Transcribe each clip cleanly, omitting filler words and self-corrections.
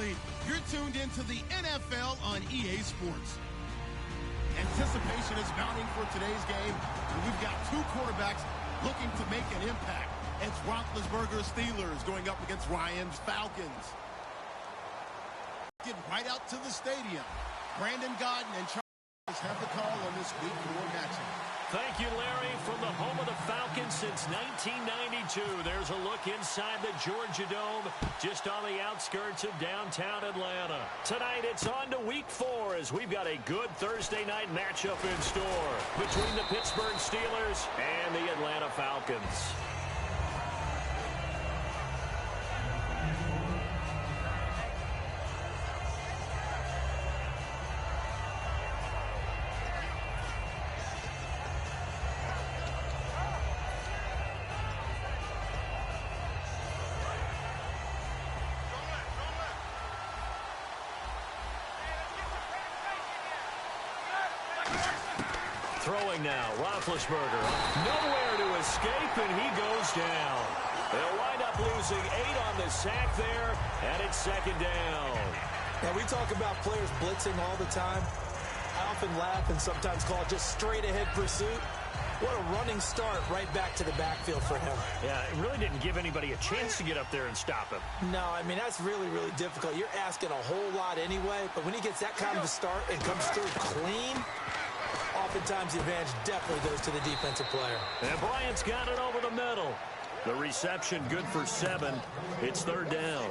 Absolutely. You're tuned into the NFL on EA Sports. Anticipation is mounting for today's game. We've got two quarterbacks looking to make an impact. It's Roethlisberger's Steelers going up against Ryan's Falcons. Get right out to the stadium. Brandon Godden and Charles have the call on this week 4 matchup. Thank you, Larry. From the home of the Falcons since 1992, there's a look inside the Georgia Dome, just on the outskirts of downtown Atlanta. Tonight, it's on to week 4 as we've got a good Thursday night matchup in store between the Pittsburgh Steelers and the Atlanta Falcons. Throwing now, Roethlisberger. Nowhere to escape, and he goes down. They'll wind up losing 8 on the sack there, and it's second down. Now, we talk about players blitzing all the time. I often laugh and sometimes call it just straight-ahead pursuit. What a running start right back to the backfield for him. Yeah, it really didn't give anybody a chance to get up there and stop him. No, I mean, that's really, really difficult. You're asking a whole lot anyway, but when he gets that kind of a start and comes through clean, oftentimes the advantage definitely goes to the defensive player. And Bryant's got it over the middle. The reception good for 7. It's third down.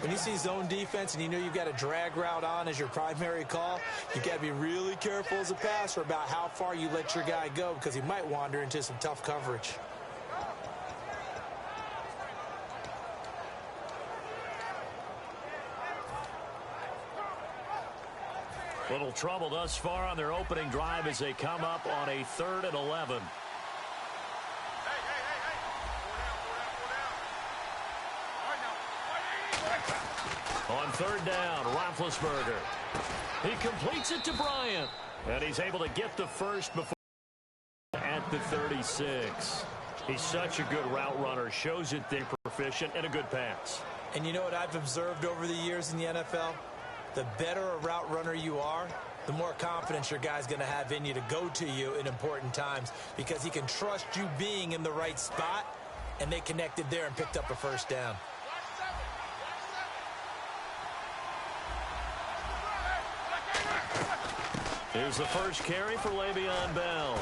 When you see zone defense and you know you've got a drag route on as your primary call, you've got to be really careful as a passer about how far you let your guy go because he might wander into some tough coverage. Little trouble thus far on their opening drive as they come up on a 3rd and 11. On 3rd down, Roethlisberger. He completes it to Bryant. And he's able to get the first before at the 36. He's such a good route runner. Shows it they're proficient and a good pass. And you know what I've observed over the years in the NFL? The better a route runner you are, the more confidence your guy's going to have in you to go to you in important times because he can trust you being in the right spot, and they connected there and picked up a first down. Here's the first carry for Le'Veon Bell.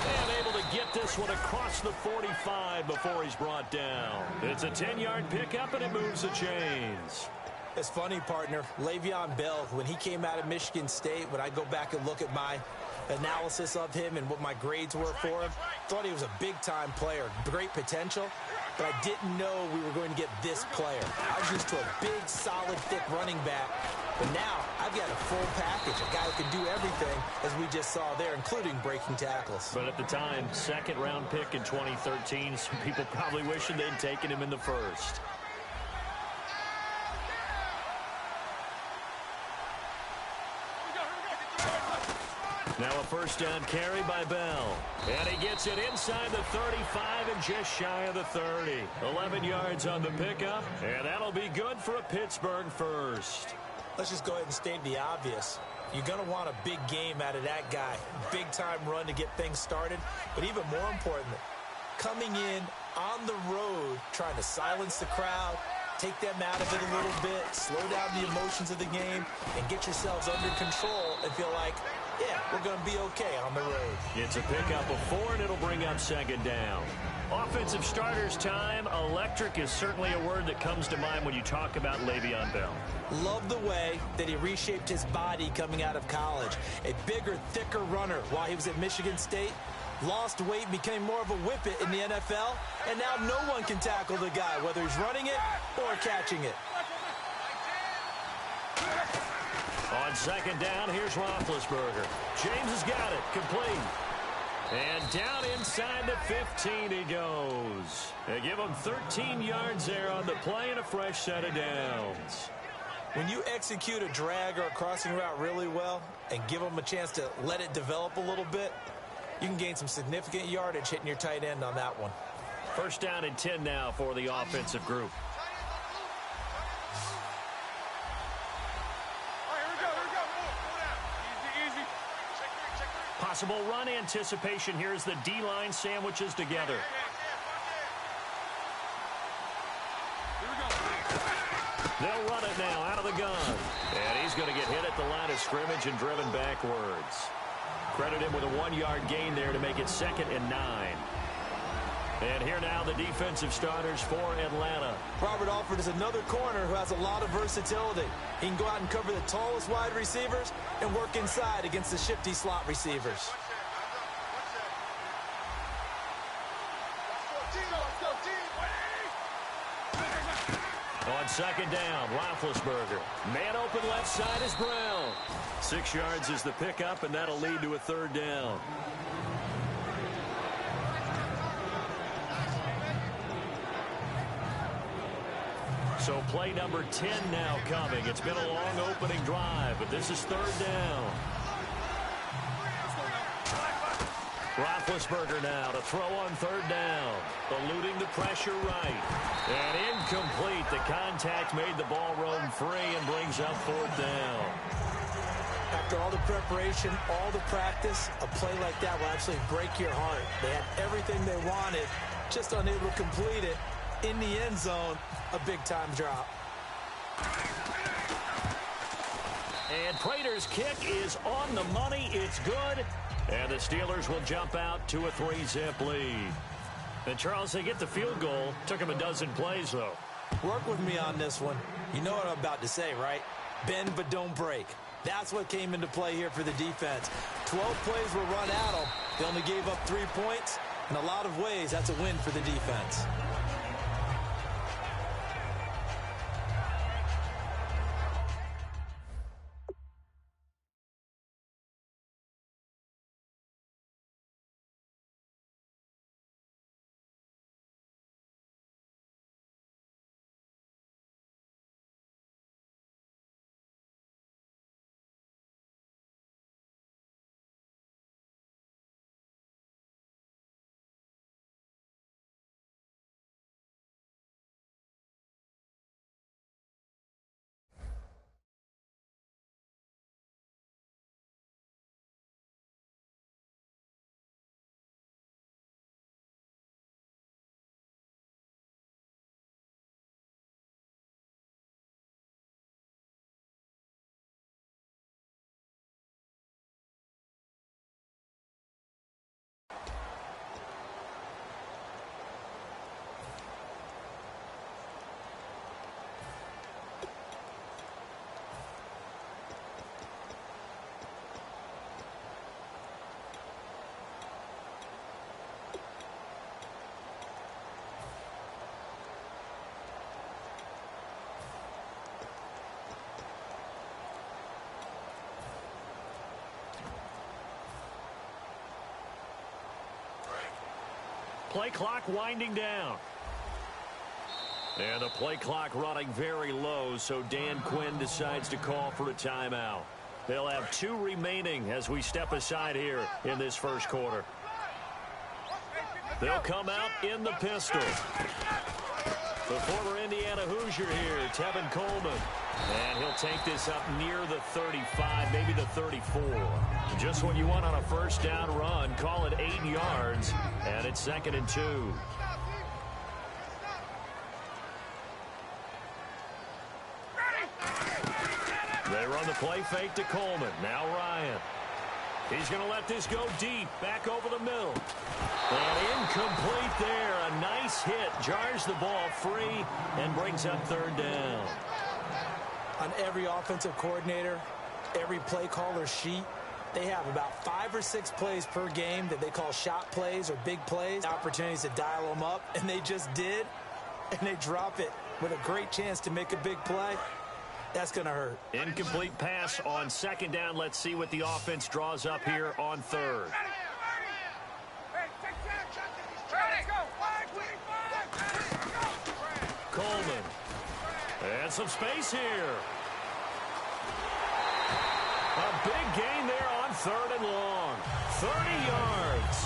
And able to get this one across the 45 before he's brought down. It's a 10-yard pickup, and it moves the chains. It's funny, partner. Le'Veon Bell, when he came out of Michigan State, when I go back and look at my analysis of him and what my grades were for him, thought he was a big-time player, great potential, but I didn't know we were going to get this player. I was used to a big, solid, thick running back, but now I've got a full package, a guy who can do everything, as we just saw there, including breaking tackles. But at the time, 2nd-round pick in 2013, some people probably wishing they'd taken him in the 1st. Now a first down carry by Bell. And he gets it inside the 35 and just shy of the 30. 11 yards on the pickup, and that'll be good for a Pittsburgh first. Let's just go ahead and state the obvious. You're going to want a big game out of that guy. Big-time run to get things started. But even more importantly, coming in on the road, trying to silence the crowd, take them out of it a little bit, slow down the emotions of the game, and get yourselves under control and feel like, yeah, we're going to be okay on the road. It's a pickup of 4, and it'll bring up 2nd down. Offensive starters time. Electric is certainly a word that comes to mind when you talk about Le'Veon Bell. Love the way that he reshaped his body coming out of college. A bigger, thicker runner while he was at Michigan State. Lost weight, became more of a whippet in the NFL, and now no one can tackle the guy, whether he's running it or catching it. On 2nd down, here's Roethlisberger. James has got it, complete. And down inside the 15 he goes. They give him 13 yards there on the play and a fresh set of downs. When you execute a drag or a crossing route really well and give them a chance to let it develop a little bit, you can gain some significant yardage hitting your tight end on that one. First down and 10 now for the offensive group. Possible run anticipation here as the D-line sandwiches together. They'll run it now out of the gun. And he's going to get hit at the line of scrimmage and driven backwards. Credit him with a 1-yard gain there to make it 2nd and 9. And here now the defensive starters for Atlanta. Robert Alford is another corner who has a lot of versatility. He can go out and cover the tallest wide receivers and work inside against the shifty slot receivers. On 2nd down, Roethlisberger. Man open left side is Brown. 6 yards is the pickup, and that'll lead to a 3rd down. So play number 10 now coming. It's been a long opening drive, but this is 3rd down. Roethlisberger now to throw on 3rd down. Eluding the pressure right. And incomplete. The contact made the ball roam free and brings up 4th down. After all the preparation, all the practice, a play like that will actually break your heart. They had everything they wanted, just unable to complete it. In the end zone, a big-time drop. And Prater's kick is on the money. It's good. And the Steelers will jump out to a 3-zip lead. And, Charles, they get the field goal. Took them a dozen plays, though. Work with me on this one. You know what I'm about to say, right? Bend but don't break. That's what came into play here for the defense. 12 plays were run at them. They only gave up 3 points. In a lot of ways, that's a win for the defense. Play clock winding down. And the play clock running very low, so Dan Quinn decides to call for a timeout. They'll have 2 remaining as we step aside here in this first quarter. They'll come out in the pistol. The former Indiana Hoosier here, Tevin Coleman. And he'll take this up near the 35, maybe the 34. Just what you want on a first down run. Call it 8 yards, and it's 2nd and 2. They run the play fake to Coleman. Now Ryan. He's going to let this go deep, back over the middle. And incomplete there. A nice hit. Jars the ball free and brings up 3rd down. On every offensive coordinator, every play caller sheet, they have about 5 or 6 plays per game that they call shot plays or big plays, opportunities to dial them up, and they just did, and they drop it with a great chance to make a big play. That's going to hurt. Incomplete pass on 2nd down. Let's see what the offense draws up here on 3rd. Coleman. And some space here. A big gain there on 3rd and long. 30 yards.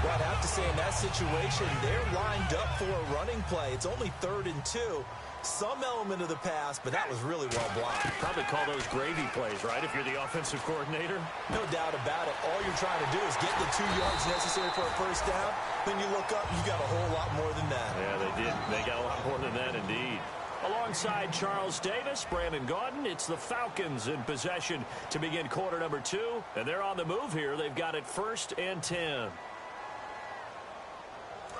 Well, I'd have to say in that situation, they're lined up for a running play. It's only 3rd and 2. Some element of the pass, but that was really well blocked. Probably call those gravy plays, right, if you're the offensive coordinator? No doubt about it. All you're trying to do is get the 2 yards necessary for a first down. Then you look up, you got a whole lot more than that. Yeah, they did. They got a lot more than that, indeed. Alongside Charles Davis, Brandon Gaudin, it's the Falcons in possession to begin quarter number 2. And they're on the move here. They've got it 1st and 10.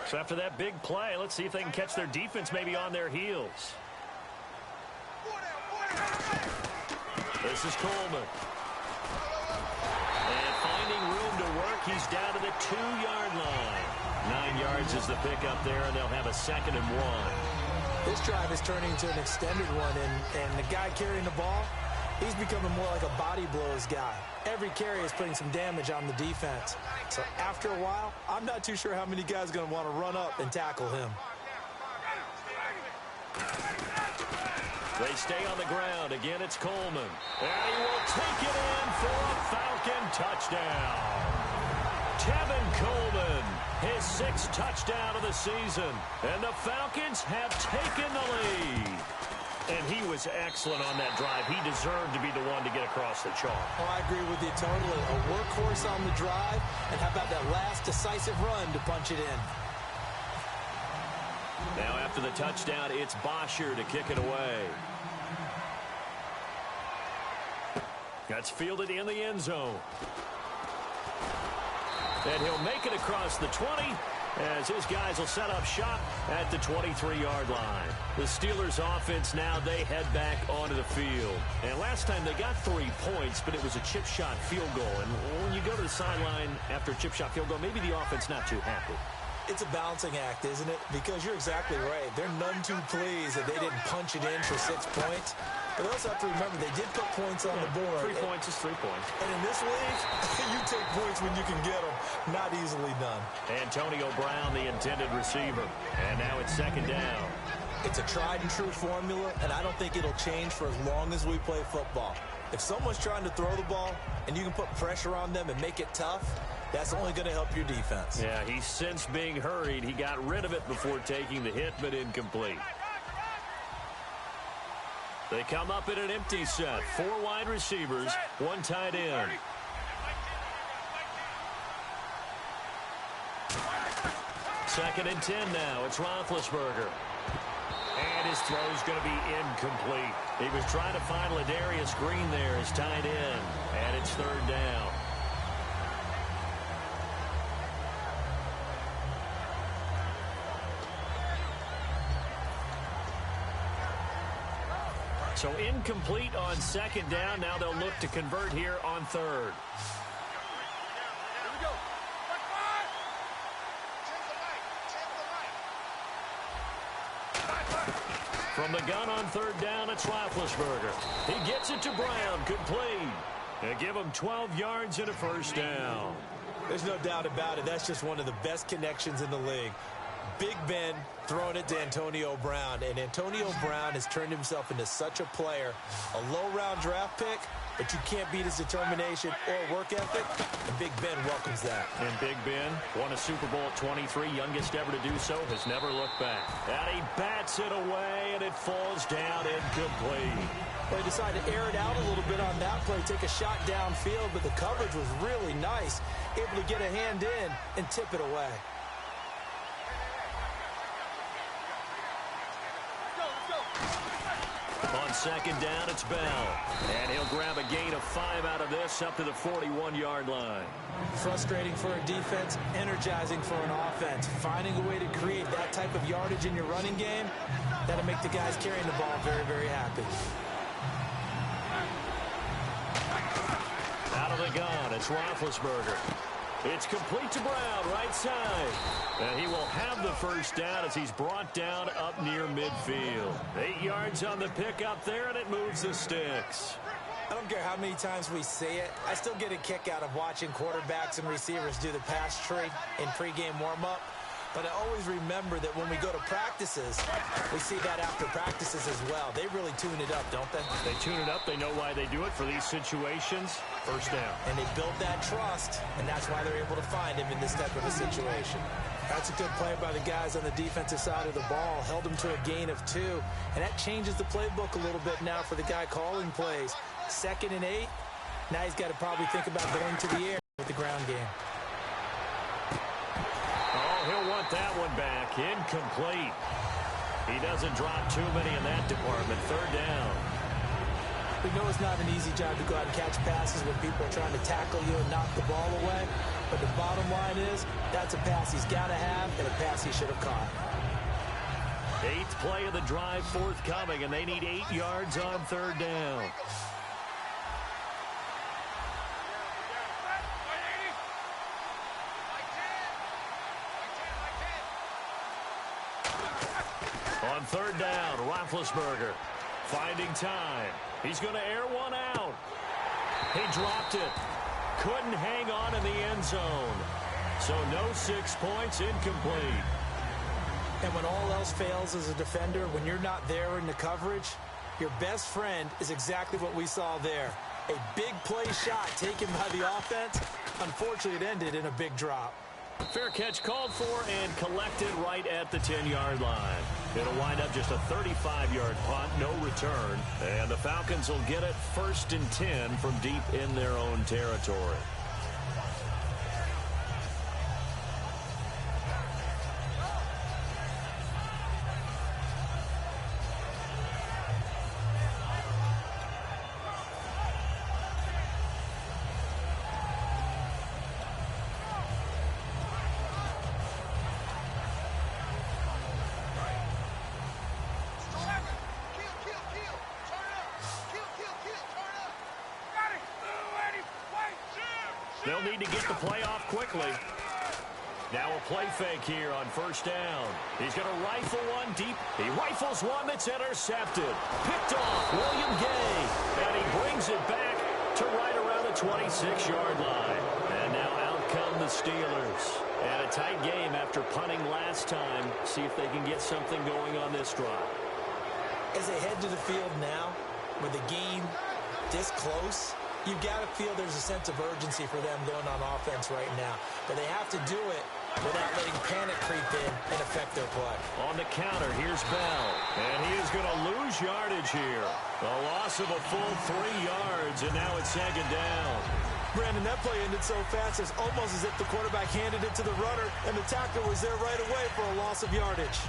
So after that big play, let's see if they can catch their defense maybe on their heels. This is Coleman. And finding room to work, he's down to the 2-yard line. 9 yards is the pickup there, and they'll have a 2nd and 1. This drive is turning into an extended one, and the guy carrying the ball, he's becoming more like a body blows guy. Every carry is putting some damage on the defense. So after a while, I'm not too sure how many guys are going to want to run up and tackle him. They stay on the ground. Again, it's Coleman. And he will take it in for a Falcon touchdown. Tevin Coleman, his 6th touchdown of the season. And the Falcons have taken the lead. And he was excellent on that drive. He deserved to be the one to get across the chalk. Oh, I agree with you totally. A workhorse on the drive. And how about that last decisive run to punch it in? Now after the touchdown, it's Bosher to kick it away. That's fielded in the end zone. And he'll make it across the 20 as his guys will set up shop at the 23-yard line. The Steelers offense now, they head back onto the field. And last time they got 3 points, but it was a chip shot field goal. And when you go to the sideline after a chip shot field goal, maybe the offense not too happy. It's a balancing act, isn't it? Because you're exactly right. They're none too pleased that they didn't punch it in for 6 points. But they also have to remember they did put points on the board. 3 points is 3 points. And in this league, you take points when you can get them. Not easily done. Antonio Brown, the intended receiver. And now it's 2nd down. It's a tried and true formula, and I don't think it'll change for as long as we play football. If someone's trying to throw the ball and you can put pressure on them and make it tough, that's only going to help your defense. Yeah, he's since being hurried. He got rid of it before taking the hit, but incomplete. They come up in an empty set. 4 wide receivers, 1 tight end. Second and 10 now. It's Roethlisberger. And his throw's going to be incomplete. He was trying to find Ladarius Green there as tight end. And it's 3rd down. So incomplete on 2nd down. Now they'll look to convert here on 3rd. From the gun on 3rd down, it's Roethlisberger. He gets it to Brown, complete. They give him 12 yards and a 1st down. There's no doubt about it. That's just one of the best connections in the league. Big Ben throwing it to Antonio Brown, and Antonio Brown has turned himself into such a player. A low-round draft pick, but you can't beat his determination or work ethic, and Big Ben welcomes that. And Big Ben won a Super Bowl at 23, youngest ever to do so, has never looked back. And he bats it away, and it falls down incomplete. Well, he decided to air it out a little bit on that play, take a shot downfield, but the coverage was really nice, able to get a hand in and tip it away. On 2nd down, it's Bell. And he'll grab a gain of 5 out of this up to the 41-yard line. Frustrating for a defense, energizing for an offense. Finding a way to create that type of yardage in your running game, that'll make the guys carrying the ball very, very happy. Out of the gun, it's Roethlisberger. It's complete to Brown, right side. And he will have the 1st down as he's brought down up near midfield. 8 yards on the pickup there, and it moves the sticks. I don't care how many times we say it, I still get a kick out of watching quarterbacks and receivers do the pass tree in pregame warm-up. But I always remember that when we go to practices, we see that after practices as well. They really tune it up, don't they? They tune it up. They know why they do it for these situations. First down. And they build that trust, and that's why they're able to find him in this type of a situation. That's a good play by the guys on the defensive side of the ball. Held him to a gain of 2. And that changes the playbook a little bit now for the guy calling plays. 2nd and 8. Now he's got to probably think about going to the air with the ground game. Oh, he'll want that one back. Incomplete. He doesn't drop too many in that department. 3rd down. We know it's not an easy job to go out and catch passes when people are trying to tackle you and knock the ball away. But the bottom line is, that's a pass he's got to have and a pass he should have caught. 8th play of the drive forthcoming, and they need 8 yards on 3rd down. On 3rd down, Roethlisberger finding time. He's going to air one out. He dropped it. Couldn't hang on in the end zone. So no 6 points, incomplete. And when all else fails as a defender, when you're not there in the coverage, your best friend is exactly what we saw there. A big play shot taken by the offense. Unfortunately, it ended in a big drop. Fair catch called for and collected right at the 10-yard line. It'll wind up just a 35-yard punt, no return. And the Falcons will get it 1st and 10 from deep in their own territory. They'll need to get the play off quickly. Now a play fake here on 1st down. He's going to rifle one deep. He rifles one that's intercepted. Picked off William Gay. And he brings it back to right around the 26-yard line. And now out come the Steelers. And a tight game after punting last time. See if they can get something going on this drive. As they head to the field now, with the game this close, you've got to feel there's a sense of urgency for them going on offense right now. But they have to do it without letting panic creep in and affect their play. On the counter, here's Bell. And he is going to lose yardage here. A loss of a full 3 yards, and now it's 2nd down. Brandon, that play ended so fast, it's almost as if the quarterback handed it to the runner, and the tackler was there right away for a loss of yardage.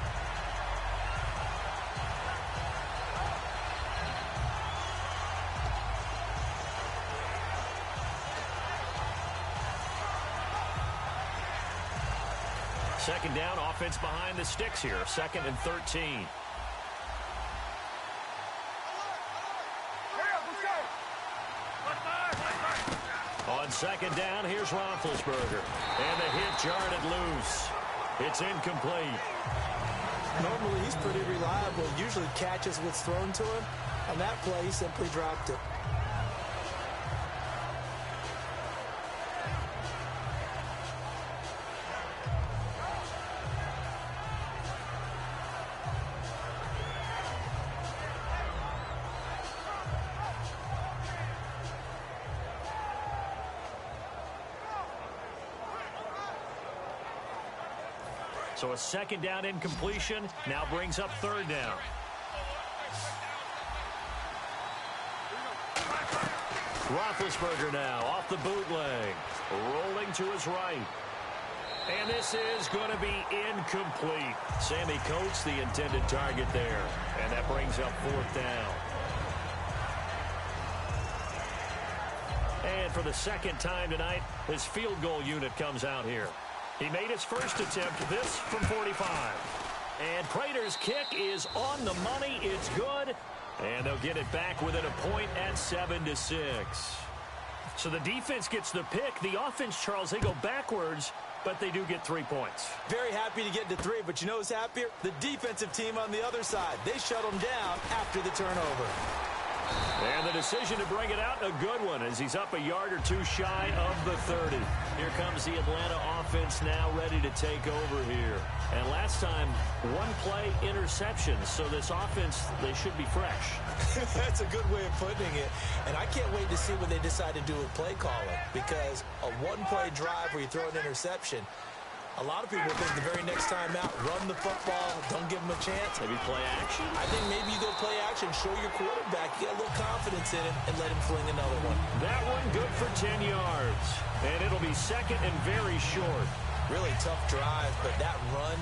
Second down, offense behind the sticks here. 2nd and 13. On 2nd down, here's Roethlisberger. And the hit jarred loose. It's incomplete. Normally, he's pretty reliable. Usually catches what's thrown to him. On that play, he simply dropped it. So a 2nd down incompletion now brings up 3rd down. Roethlisberger now off the bootleg. Rolling to his right. And this is going to be incomplete. Sammy Coates, the intended target there. And that brings up 4th down. And for the 2nd time tonight, his field goal unit comes out here. He made his first attempt, this from 45. And Prater's kick is on the money. It's good. And they'll get it back within a point at 7-6. So the defense gets the pick. The offense, Charles, they go backwards, but they do get 3 points. Very happy to get to 3, but you know who's happier? The defensive team on the other side. They shut them down after the turnover. And the decision to bring it out, a good one, as he's up a yard or two shy of the 30. Here comes the Atlanta offense now ready to take over here. And last time, one play interception. So this offense, they should be fresh. That's a good way of putting it. And I can't wait to see what they decide to do with play calling, because a one-play drive where you throw an interception, a lot of people think the very next time out, run the football, don't give them a chance. Maybe play action? I think maybe you go play action, show your quarterback, get a little confidence in him, and let him fling another one. That one good for 10 yards. And it'll be second and very short. Really tough drive, but that run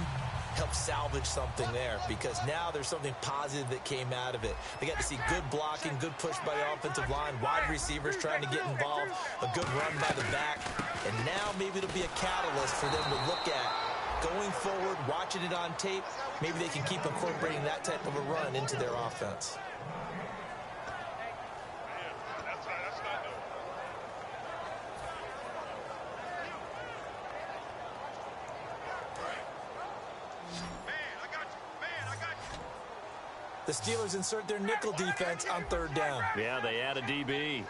helped salvage something there, because now there's something positive that came out of it. They got to see good blocking, good push by the offensive line, wide receivers trying to get involved, a good run by the back, and now maybe it'll be a catalyst for them to look at going forward, watching it on tape. Maybe they can keep incorporating that type of a run into their offense. The Steelers insert their nickel defense on third down. Yeah, they add a DB.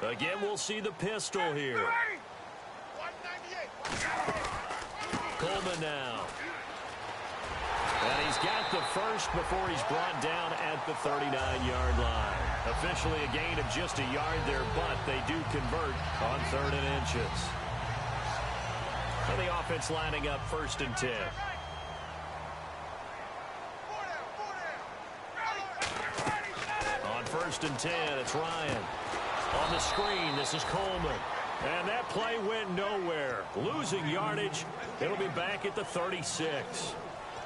Again, we'll see the pistol here. Coleman now. And he's got the first before he's brought down at the 39-yard line. Officially a gain of just a yard there, but they do convert on 3rd and inches. And the offense lining up 1st and 10. On 1st and 10, it's Ryan. On the screen, this is Coleman. And that play went nowhere. Losing yardage. It'll be back at the 36.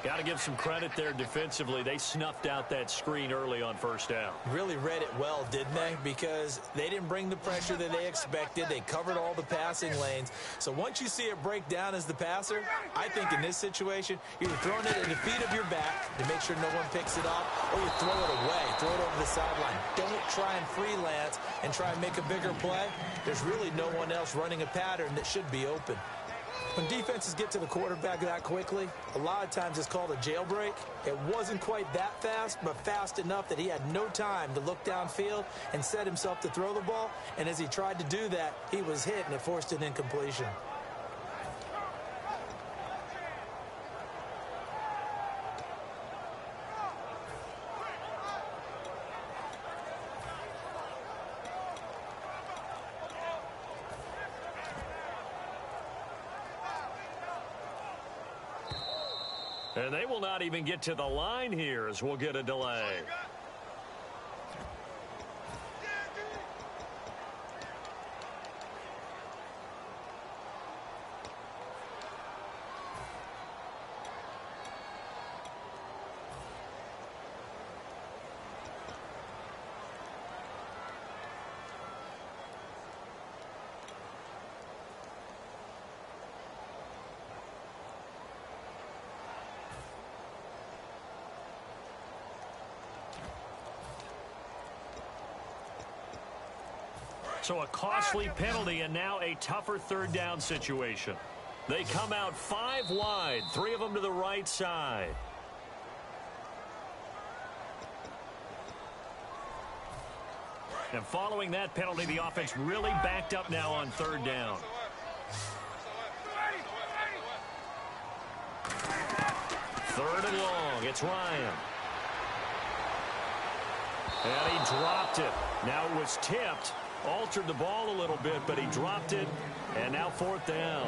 Got to give some credit there defensively. They snuffed out that screen early on 1st down. Really read it well, didn't they? Because they didn't bring the pressure that they expected. They covered all the passing lanes. So once you see it break down as the passer, I think in this situation, you're throwing it at the feet of your back to make sure no one picks it up, or you throw it away, throw it over the sideline. Don't try and freelance and try and make a bigger play. There's really no one else running a pattern that should be open. When defenses get to the quarterback that quickly, a lot of times it's called a jailbreak. It wasn't quite that fast, but fast enough that he had no time to look downfield and set himself to throw the ball. And as he tried to do that, he was hit, and it forced an incompletion. And they will not even get to the line here as we'll get a delay. So a costly penalty and now a tougher 3rd down situation. They come out 5 wide, 3 of them to the right side. And following that penalty, the offense really backed up now on 3rd down. 3rd and long, it's Ryan. And he dropped it. Now it was tipped. Altered the ball a little bit, but he dropped it, and now 4th down.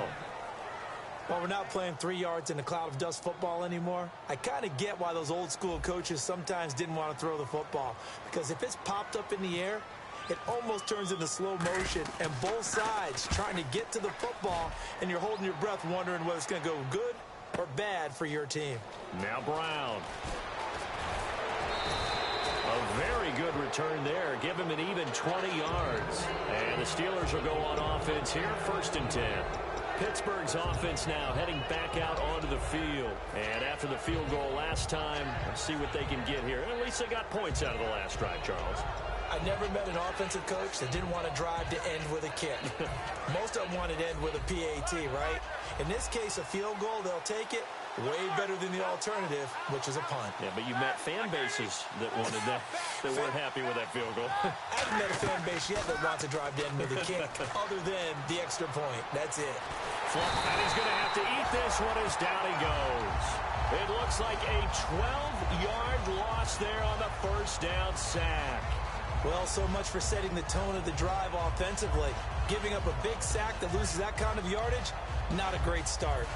Well, we're not playing 3 yards in a cloud of dust football anymore. I kind of get why those old school coaches sometimes didn't want to throw the football, because if it's popped up in the air, it almost turns into slow motion, and both sides trying to get to the football, and you're holding your breath wondering whether it's going to go good or bad for your team. Now Brown. A very good return there. Give him an even 20 yards. And the Steelers will go on offense here, 1st and 10. Pittsburgh's offense now heading back out onto the field. And after the field goal last time, let's see what they can get here. At least they got points out of the last drive, Charles. I never met an offensive coach that didn't want to drive to end with a kick. Most of them wanted to end with a PAT, right? In this case, a field goal, they'll take it. Way better than the alternative, which is a punt. Yeah, but you met fan bases that wanted that, that weren't happy with that field goal. I haven't met a fan base yet that wants to drive to end with a kick other than the extra point. That's it. And he's going to have to eat this one as down he goes. It looks like a 12-yard loss there on the first down sack. Well, so much for setting the tone of the drive offensively. Giving up a big sack that loses that kind of yardage, not a great start.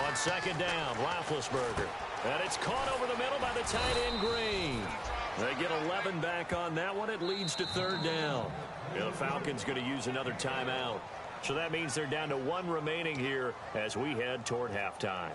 On second down, Roethlisberger. And it's caught over the middle by the tight end, Green. They get 11 back on that one. It leads to third down. Yeah, the Falcons going to use another timeout. So that means they're down to one remaining here as we head toward halftime.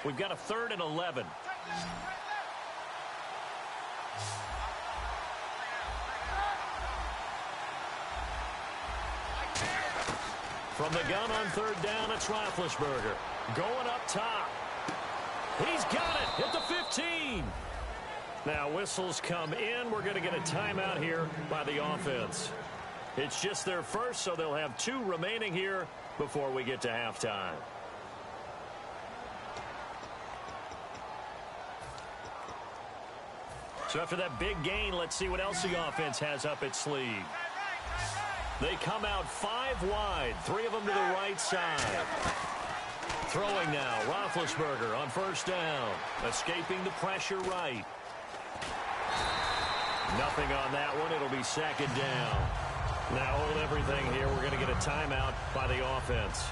We've got a 3rd and 11. From the gun on third down, it's Roethlisberger. Going up top. He's got it at the 15. Now whistles come in. We're going to get a timeout here by the offense. It's just their first, so they'll have 2 remaining here before we get to halftime. So after that big gain, let's see what else the offense has up its sleeve. They come out 5 wide, 3 of them to the right side. Throwing now, Roethlisberger on first down, escaping the pressure right. Nothing on that one. It'll be second down. Now hold everything here. We're going to get a timeout by the offense.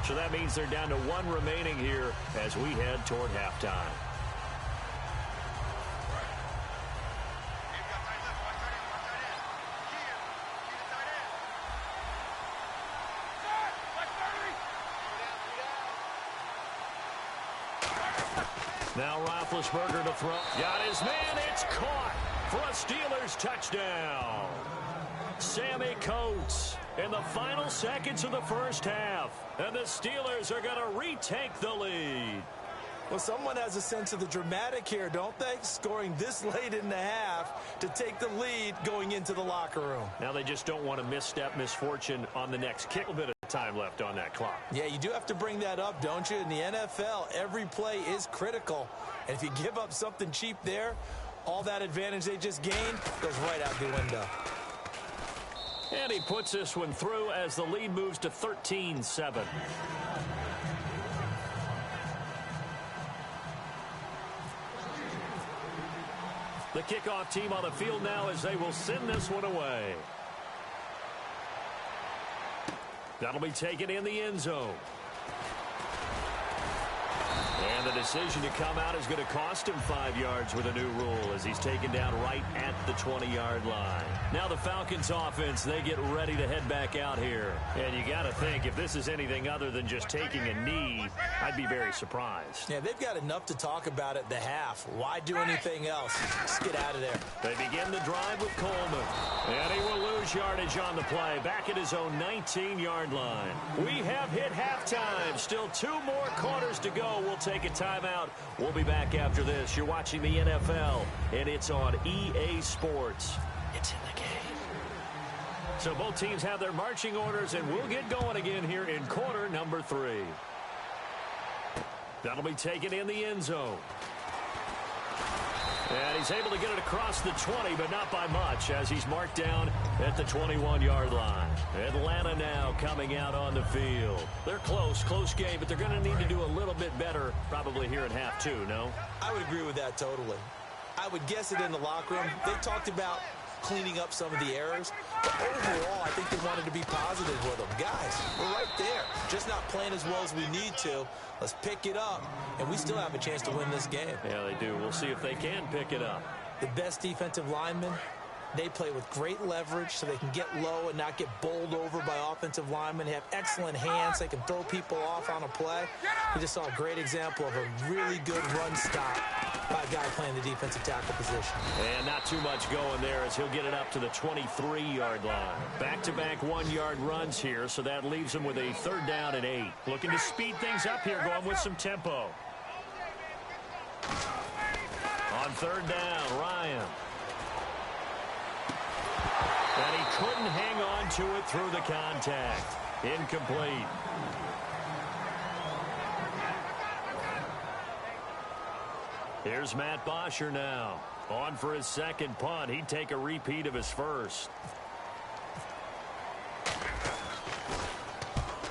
So that means they're down to 1 remaining here as we head toward halftime. Now Roethlisberger to throw. Got his man. It's caught for a Steelers touchdown. Sammy Coates in the final seconds of the first half. And the Steelers are going to retake the lead. Well, someone has a sense of the dramatic here, don't they? Scoring this late in the half to take the lead going into the locker room. Now they just don't want to misstep misfortune on the next kick. A bit of time left on that clock. Yeah, you do have to bring that up, don't you? In the NFL, every play is critical. And if you give up something cheap there, all that advantage they just gained goes right out the window. And he puts this one through as the lead moves to 13-7. The kickoff team on the field now as they will send this one away. That'll be taken in the end zone. And the decision to come out is going to cost him 5 yards with a new rule as he's taken down right at the 20-yard line. Now the Falcons offense, they get ready to head back out here. And you got to think, if this is anything other than just taking a knee, I'd be very surprised. Yeah, they've got enough to talk about at the half. Why do anything else? Just get out of there. They begin the drive with Coleman. And he will lose yardage on the play, back at his own 19-yard line. We have hit halftime. Still 2 more quarters to go. We'll take a timeout. We'll be back after this. You're watching the NFL, and it's on EA Sports. It's in the game. So both teams have their marching orders, and we'll get going again here in quarter number 3. That'll be taken in the end zone. And he's able to get it across the 20, but not by much, as he's marked down at the 21-yard line. Atlanta now coming out on the field. They're close game, but they're going to need to do a little bit better probably here in half 2, no? I would agree with that totally. I would guess it in the locker room. They talked about cleaning up some of the errors, but overall, I think they wanted to be positive with them. Guys, we're right there. Just not playing as well as we need to. Let's pick it up, and we still have a chance to win this game. Yeah, they do. We'll see if they can pick it up. The best defensive lineman They play with great leverage so they can get low and not get bowled over by offensive linemen. They have excellent hands. They can throw people off on a play. We just saw a great example of a really good run stop by a guy playing the defensive tackle position. And not too much going there as he'll get it up to the 23-yard line. Back-to-back one-yard runs here, so that leaves him with a 3rd down and 8. Looking to speed things up here, going with some tempo. On 3rd down, Ryan. And he couldn't hang on to it through the contact. Incomplete. Here's Matt Bosher now. On for his 2nd punt. He'd take a repeat of his 1st.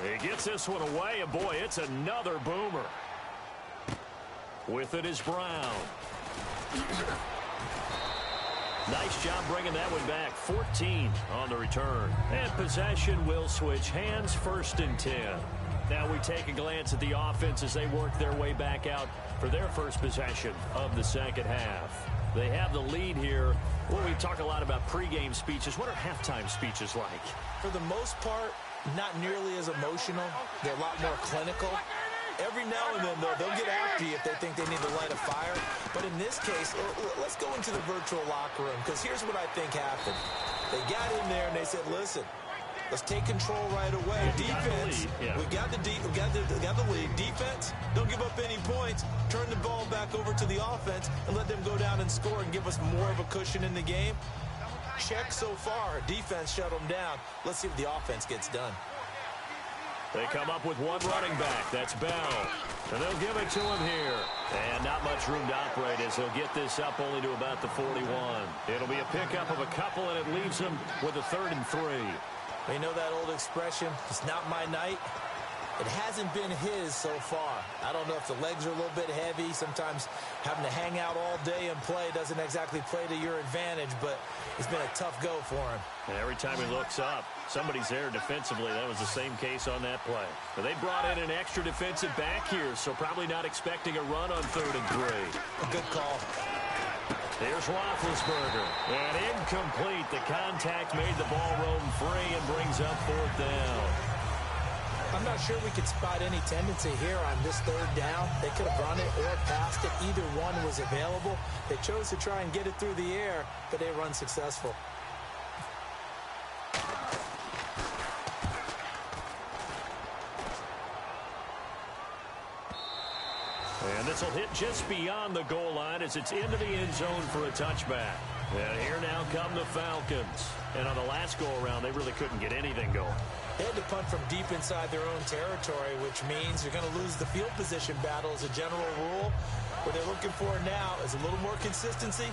He gets this one away, and boy, it's another boomer. With it is Brown. Nice job bringing that one back. 14 on the return. And possession will switch hands, 1st and 10. Now we take a glance at the offense as they work their way back out for their first possession of the 2nd half. They have the lead here. Well, we talk a lot about pregame speeches. What are halftime speeches like? For the most part, not nearly as emotional. They're a lot more clinical. Every now and then, though, they'll get after you if they think they need to light a fire. But in this case, let's go into the virtual locker room, because here's what I think happened. They got in there and they said, listen, let's take control right away. Defense, we got the lead. Defense, don't give up any points. Turn the ball back over to the offense and let them go down and score and give us more of a cushion in the game. Check so far. Defense shut them down. Let's see what the offense gets done. They come up with one running back. That's Bell. And they'll give it to him here. And not much room to operate as he'll get this up only to about the 41. It'll be a pickup of a couple, and it leaves him with a 3rd and 3. You know that old expression, it's not my night? It hasn't been his so far. I don't know if the legs are a little bit heavy. Sometimes having to hang out all day and play doesn't exactly play to your advantage, but it's been a tough go for him. And every time he looks up, somebody's there defensively. That was the same case on that play. But they brought in an extra defensive back here, so probably not expecting a run on 3rd and 3. A good call. Here's Roethlisberger. And incomplete. The contact made the ball roam free and brings up 4th down. I'm not sure we could spot any tendency here on this 3rd down. They could have run it or passed it. Either one was available. They chose to try and get it through the air, but they were unsuccessful. And this will hit just beyond the goal line as it's into the end zone for a touchback. And here now come the Falcons. And on the last go-around, they really couldn't get anything going. They had to punt from deep inside their own territory, which means you're going to lose the field position battle as a general rule. What they're looking for now is a little more consistency,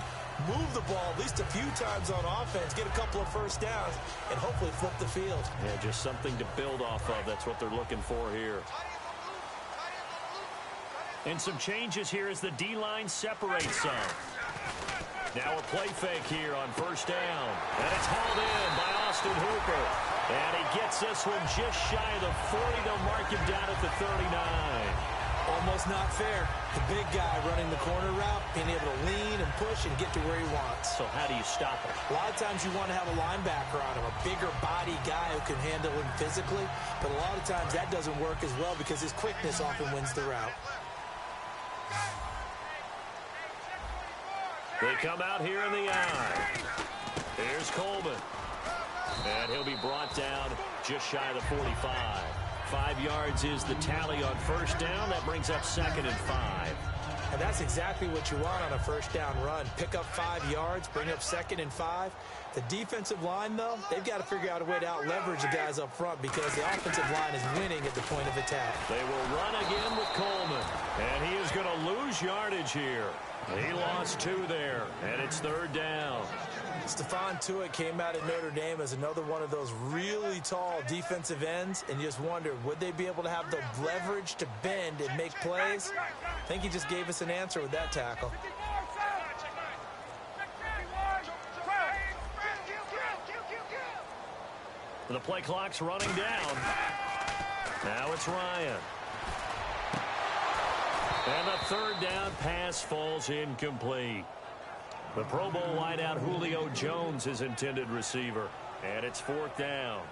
move the ball at least a few times on offense, get a couple of 1st downs, and hopefully flip the field. Yeah, just something to build off of. That's what they're looking for here. And some changes here as the D-line separates some. Now a play fake here on 1st down. And it's hauled in by Austin Hooper. And he gets this one just shy of the 40. They'll mark him down at the 39. Almost not fair. The big guy running the corner route, being able to lean and push and get to where he wants. So how do you stop him? A lot of times you want to have a linebacker on him, a bigger body guy who can handle him physically. But a lot of times that doesn't work as well because his quickness often wins the route. They come out here in the eye. Here's Coleman. And he'll be brought down just shy of the 45. 5 yards is the tally on 1st down. That brings up 2nd and 5. And that's exactly what you want on a 1st down run. Pick up 5 yards, bring up 2nd and 5. The defensive line, though, they've got to figure out a way to out-leverage the guys up front because the offensive line is winning at the point of attack. They will run again with Coleman. And he is going to lose yardage here. He lost 2 there, and it's 3rd down. Stephon Tuitt came out at Notre Dame as another one of those really tall defensive ends, and you just wonder, would they be able to have the leverage to bend and make plays? I think he just gave us an answer with that tackle. The play clock's running down. Now it's Ryan. And the 3rd down pass falls incomplete. The Pro Bowl wideout Julio Jones is intended receiver. And it's 4th down.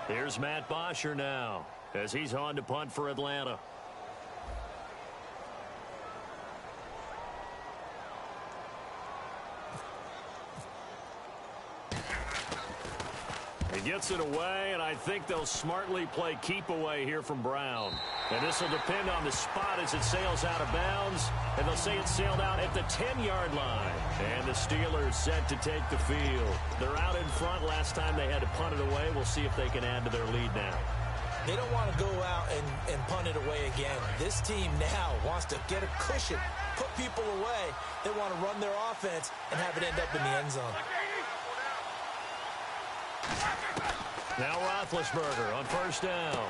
Here's Matt Bosher now as he's on to punt for Atlanta. He gets it away, and I think they'll smartly play keep away here from Brown. And this will depend on the spot as it sails out of bounds. And they'll say it sailed out at the 10-yard line. And the Steelers set to take the field. They're out in front. Last time they had to punt it away. We'll see if they can add to their lead now. They don't want to go out and punt it away again. This team now wants to get a cushion, put people away. They want to run their offense and have it end up in the end zone. Now Roethlisberger on 1st down.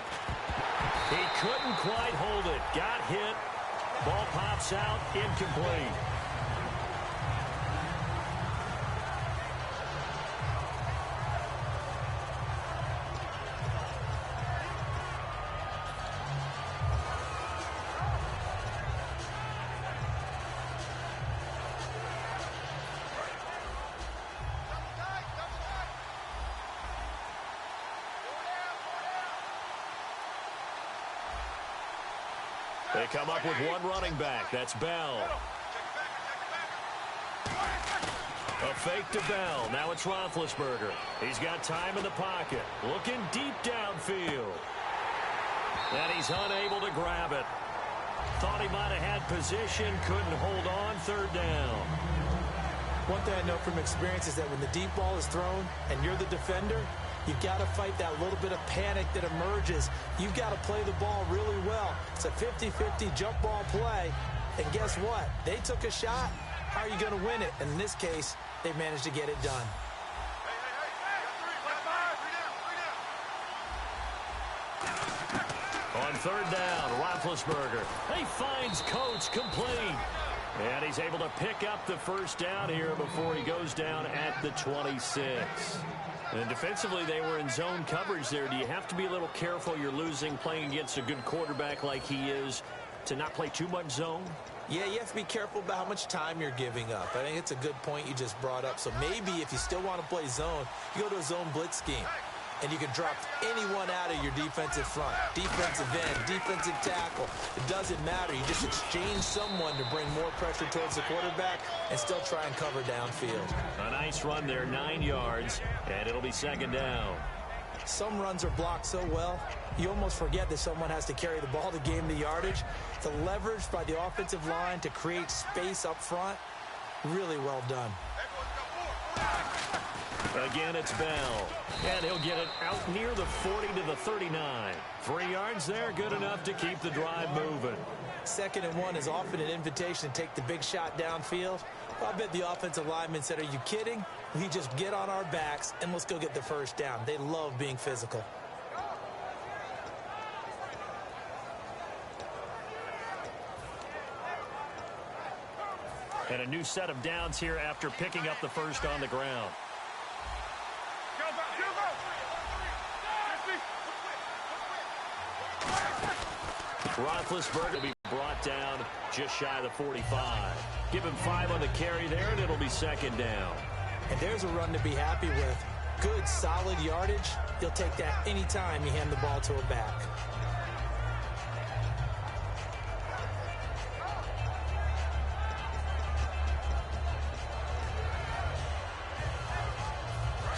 He couldn't quite hold it. Got hit. Ball pops out. Incomplete. They come up with one running back. That's Bell. A fake to Bell. Now it's Roethlisberger. He's got time in the pocket. Looking deep downfield. And he's unable to grab it. Thought he might have had position. Couldn't hold on. 3rd down. One thing I know from experience is that when the deep ball is thrown and you're the defender, you've got to fight that little bit of panic that emerges. You've got to play the ball really well. It's a 50-50 jump ball play. And guess what? They took a shot. How are you going to win it? And in this case, they managed to get it done. On 3rd down, Roethlisberger. He finds Coates complete. And he's able to pick up the 1st down here before he goes down at the 26. And defensively, they were in zone coverage there. Do you have to be a little careful? You're losing, playing against a good quarterback like he is, to not play too much zone? Yeah, you have to be careful about how much time you're giving up. I think it's a good point you just brought up. So maybe if you still want to play zone, you go to a zone blitz scheme. And you can drop anyone out of your defensive front. Defensive end, defensive tackle. It doesn't matter. You just exchange someone to bring more pressure towards the quarterback and still try and cover downfield. A nice run there, 9 yards, and it'll be 2nd down. Some runs are blocked so well, you almost forget that someone has to carry the ball to gain the yardage. The leverage by the offensive line to create space up front, really well done. Again, it's Bell. And he'll get it out near the 40 to the 39. 3 yards there, good enough to keep the drive moving. 2nd and 1 is often an invitation to take the big shot downfield. I bet the offensive lineman said, are you kidding? We just get on our backs and let's go get the 1st down. They love being physical. And a new set of downs here after picking up the 1st on the ground. Roethlisberger will be brought down just shy of the 45. Give him 5 on the carry there, and it'll be 2nd down. And there's a run to be happy with. Good, solid yardage. You'll take that anytime you hand the ball to a back.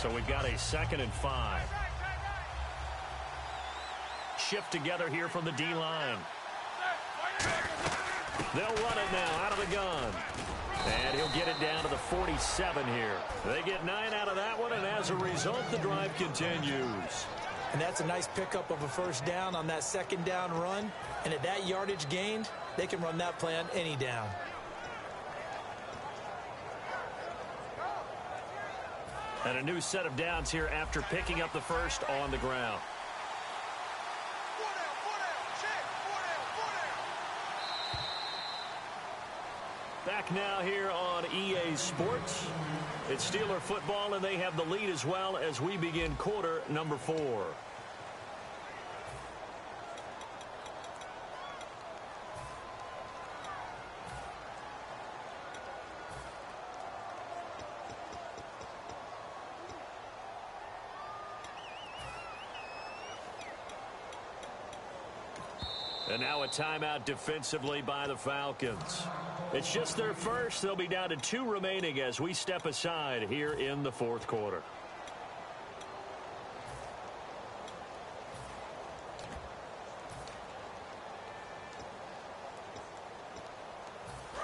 So we've got a 2nd and 5. Shift together here from the D-line. They'll run it now out of the gun. And he'll get it down to the 47 here. They get 9 out of that one, and as a result, the drive continues. And that's a nice pickup of a 1st down on that 2nd down run. And at that yardage gained, they can run that play on any down. And a new set of downs here after picking up the 1st on the ground. Back now here on EA Sports. It's Steeler football, and they have the lead as well as we begin quarter number 4. And now a timeout defensively by the Falcons. It's just their first. They'll be down to 2 remaining as we step aside here in the fourth quarter.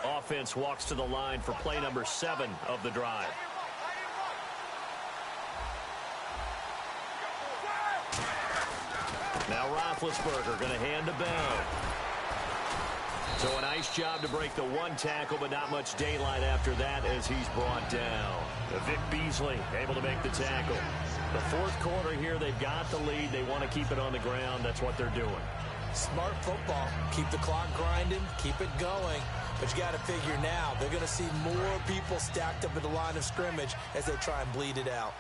Offense walks to the line for play number 7 of the drive. Now Roethlisberger going to hand to Bell. So a nice job to break the 1 tackle, but not much daylight after that as he's brought down. Vic Beasley able to make the tackle. The fourth quarter here, they've got the lead. They want to keep it on the ground. That's what they're doing. Smart football. Keep the clock grinding. Keep it going. But you got to figure now, they're going to see more people stacked up at the line of scrimmage as they try and bleed it out.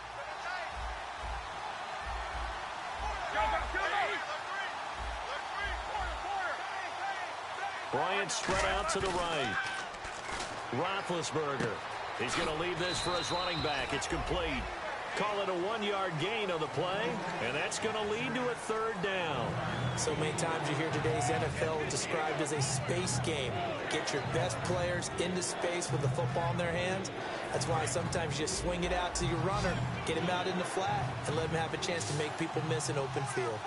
Bryant spread out to the right. Roethlisberger. He's going to leave this for his running back. It's complete. Call it a 1-yard gain on the play, and that's going to lead to a 3rd down. So many times you hear today's NFL described as a space game. Get your best players into space with the football in their hands. That's why sometimes you just swing it out to your runner, get him out in the flat, and let him have a chance to make people miss an open field.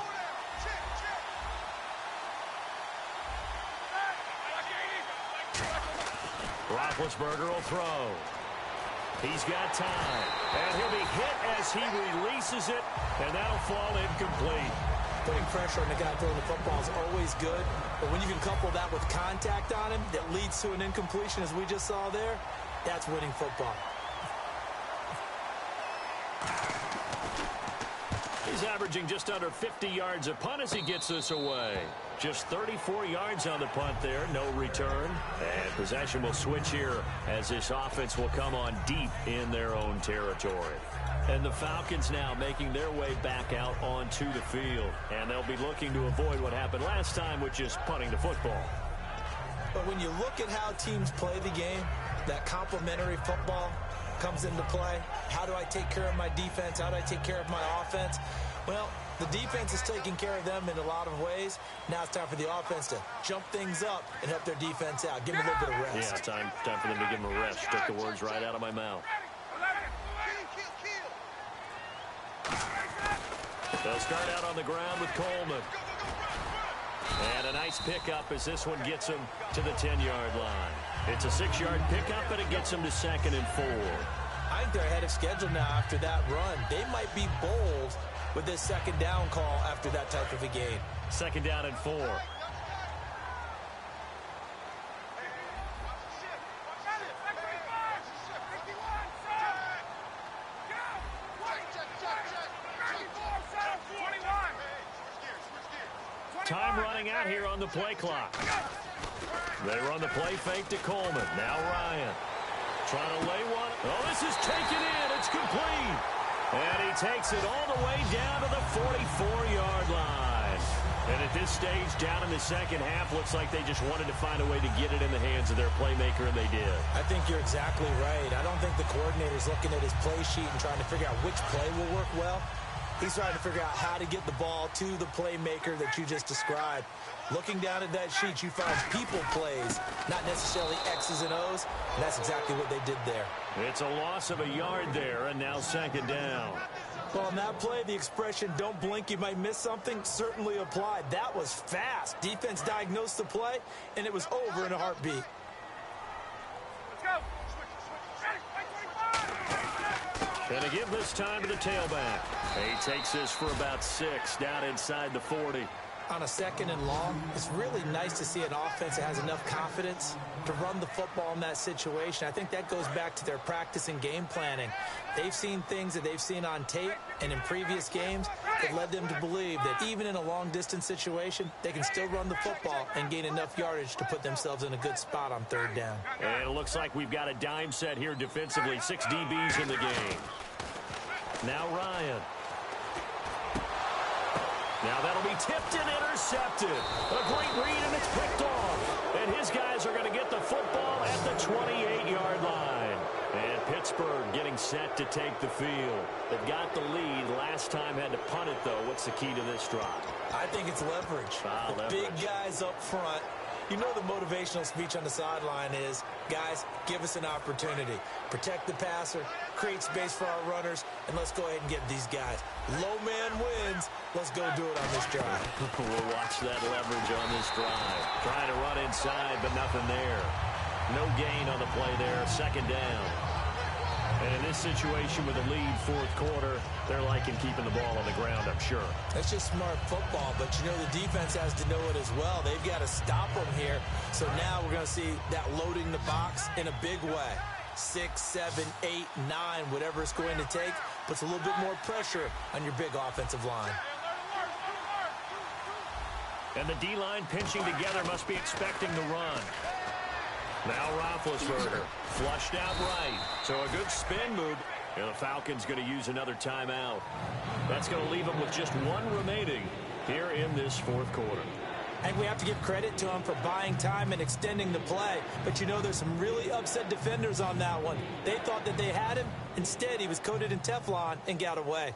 Roethlisberger will throw. He's got time. And he'll be hit as he releases it, and that'll fall incomplete. Putting pressure on the guy throwing the football is always good, but when you can couple that with contact on him that leads to an incompletion, as we just saw there, that's winning football. He's averaging just under 50 yards a punt as he gets this away. Just 34 yards on the punt there, no return. And possession will switch here as this offense will come on deep in their own territory. And the Falcons now making their way back out onto the field. And they'll be looking to avoid what happened last time, which is punting the football. But when you look at how teams play the game, that complementary football comes into play. How do I take care of my defense? How do I take care of my offense? Well, the defense is taking care of them in a lot of ways. Now it's time for the offense to jump things up and help their defense out. Give them a little bit of rest. Yeah, time for them to give them a rest. Took the words right out of my mouth. They'll start out on the ground with Coleman. And a nice pickup as this one gets him to the 10-yard line. It's a 6-yard pickup, but it gets him to 2nd and 4. I think they're ahead of schedule now after that run. They might be bold with this 2nd down call after that type of a game. 2nd down and 4. Time running out here on the play clock. They run the play fake to Coleman. Now Ryan trying to lay one. Oh, this is taken in. It's complete. And he takes it all the way down to the 44-yard line. And at this stage, down in the second half, looks like they just wanted to find a way to get it in the hands of their playmaker, and they did. I think you're exactly right. I don't think the coordinator's looking at his play sheet and trying to figure out which play will work well. He's trying to figure out how to get the ball to the playmaker that you just described. Looking down at that sheet, you find people plays, not necessarily X's and O's, and that's exactly what they did there. It's a loss of a yard there, and now 2nd down. Well, on that play, the expression, don't blink, you might miss something, certainly applied. That was fast. Defense diagnosed the play, and it was over in a heartbeat. Let's go. Gonna give this time to the tailback. He takes this for about 6 down inside the 40. On a 2nd and long, it's really nice to see an offense that has enough confidence to run the football in that situation. I think that goes back to their practice and game planning. They've seen things that they've seen on tape and in previous games that led them to believe that even in a long-distance situation, they can still run the football and gain enough yardage to put themselves in a good spot on 3rd down. And it looks like we've got a dime set here defensively. 6 DBs in the game. Now Ryan. Now that'll be tipped and intercepted. A great read, and it's picked off. And his guys are going to get the football at the 28-yard line. And Pittsburgh getting set to take the field. They've got the lead. Last time had to punt it, though. What's the key to this drive? I think it's leverage. The big guys up front. You know the motivational speech on the sideline is, guys, give us an opportunity. Protect the passer, create space for our runners, and let's go ahead and get these guys. Low man wins. Let's go do it on this drive. We'll watch that leverage on this drive. Trying to run inside, but nothing there. No gain on the play there. Second down. And in this situation with a lead fourth quarter, they're liking keeping the ball on the ground, I'm sure. That's just smart football, but you know the defense has to know it as well. They've got to stop them here. So now we're going to see that loading the box in a big way. 6, 7, 8, 9, whatever it's going to take, puts a little bit more pressure on your big offensive line. And the D-line pinching together must be expecting the run. Now Roethlisberger, flushed out right. So a good spin move. And the Falcons going to use another timeout. That's going to leave them with just one remaining here in this fourth quarter. I think we have to give credit to him for buying time and extending the play. But you know there's some really upset defenders on that one. They thought that they had him. Instead, he was coated in Teflon and got away.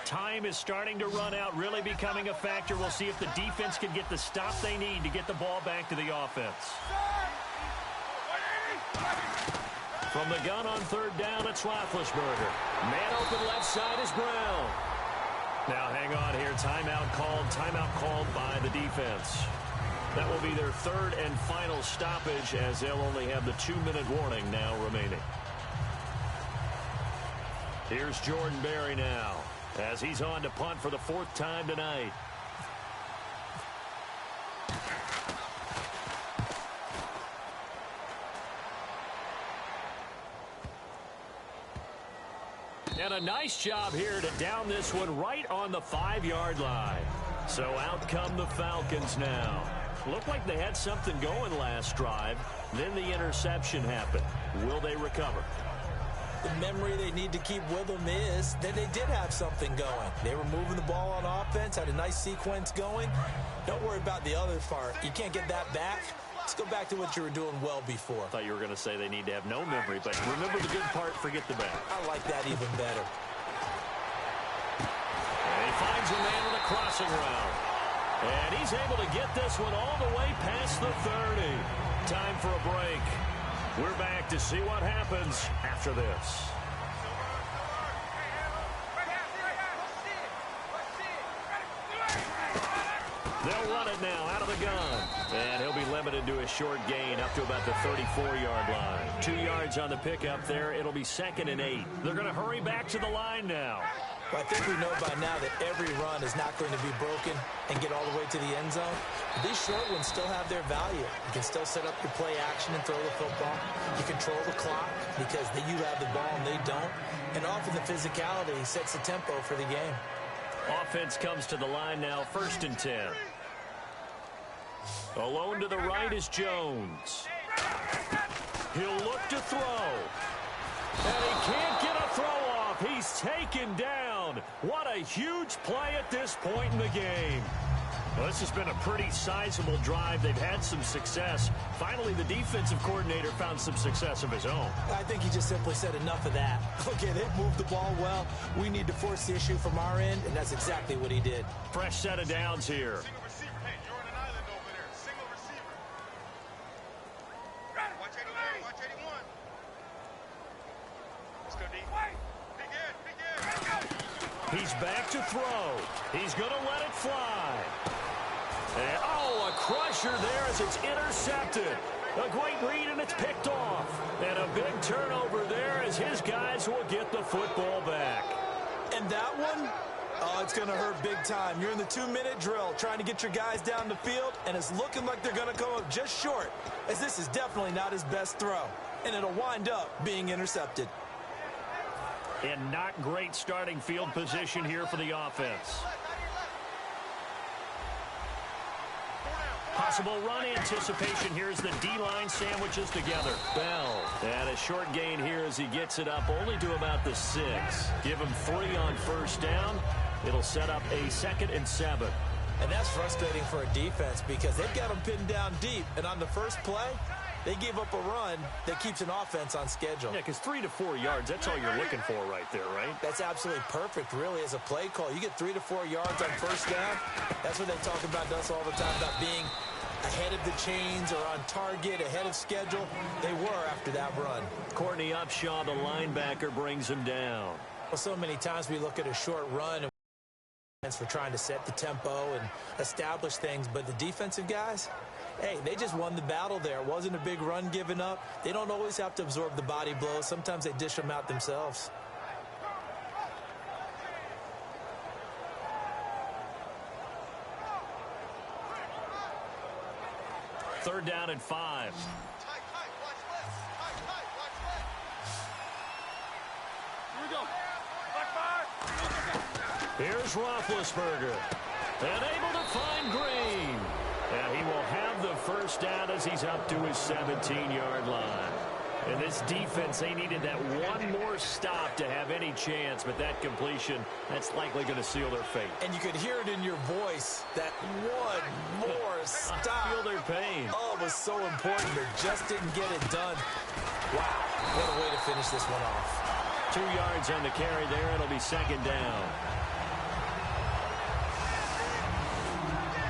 Time is starting to run out, really becoming a factor. We'll see if the defense can get the stop they need to get the ball back to the offense. From the gun on third down, it's Roethlisberger. Man open left side is Brown. Now hang on here. Timeout called by the defense. That will be their third and final stoppage as they'll only have the 2-minute warning now remaining. Here's Jordan Berry now, as he's on to punt for the fourth time tonight. And a nice job here to down this one right on the 5-yard line. So out come the Falcons now. Looked like they had something going last drive. Then the interception happened. Will they recover? The memory they need to keep with them is that they did have something going. They were moving the ball on offense, had a nice sequence going. Don't worry about the other part. You can't get that back. Let's go back to what you were doing well before. I thought you were going to say they need to have no memory, but remember the good part, forget the bad. I like that even better. And he finds a man on a crossing route. And he's able to get this one all the way past the 30. Time for a break. We're back to see what happens after this. They'll run it now out of the gun. And he'll be limited to a short gain up to about the 34-yard line. 2 yards on the pickup there. It'll be 2nd and 8. They're going to hurry back to the line now. Well, I think we know by now that every run is not going to be broken and get all the way to the end zone. But these short ones still have their value. You can still set up your play action and throw the football. You control the clock because you have the ball and they don't. And often the physicality sets the tempo for the game. Offense comes to the line now, 1st and 10. Alone to the right is Jones. He'll look to throw. And he can't get a throw off. He's taken down. What a huge play at this point in the game. Well, this has been a pretty sizable drive. They've had some success. Finally, the defensive coordinator found some success of his own. I think he just simply said enough of that. Okay, they've moved the ball well. We need to force the issue from our end, and that's exactly what he did. Fresh set of downs here. Single receiver. Hey, you're on an island over there. Single receiver. Watch 81. Watch 81. Let's go, D. Big Ed. He's back to throw. He's going to let it fly. And, oh, a crusher there as it's intercepted. A great read, and it's picked off. And a big turnover there as his guys will get the football back. And that one, oh, it's going to hurt big time. You're in the 2-minute drill trying to get your guys down the field, and it's looking like they're going to come up just short, as this is definitely not his best throw. And it'll wind up being intercepted. And not great starting field position here for the offense. Possible run anticipation here as the D-line sandwiches together. Bell, and a short gain here as he gets it up only to about the 6. Give him 3 on first down. It'll set up a 2nd and 7. And that's frustrating for a defense because they've got them pinned down deep. And on the first play, they gave up a run that keeps an offense on schedule. Yeah, because 3 to 4 yards, that's all you're looking for right there, right? That's absolutely perfect, really, as a play call. You get 3 to 4 yards on first down. That's what they talk about us all the time, about being ahead of the chains or on target, ahead of schedule. They were after that run. Courtney Upshaw, the linebacker, brings him down. Well, so many times we look at a short run and for trying to set the tempo and establish things, but the defensive guys, hey, they just won the battle there. It wasn't a big run given up. They don't always have to absorb the body blows. Sometimes they dish them out themselves. Third down and 5. Here's Roethlisberger. And able to find Green. And he will have the first down as he's up to his 17-yard line. And this defense, they needed that one more stop to have any chance, but that completion, that's likely going to seal their fate. And you could hear it in your voice, that one more stop. I feel their pain. Oh, it was so important. They just didn't get it done. Wow, what a way to finish this one off. 2 yards on the carry there. It'll be 2nd down.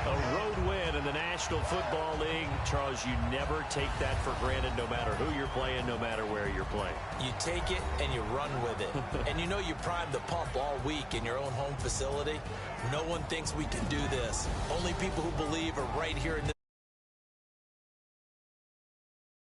A road win in the National Football League. Charles, you never take that for granted no matter who you're playing, no matter where you're playing. You take it and you run with it. And you know you primed the pump all week in your own home facility. No one thinks we can do this. Only people who believe are right here in the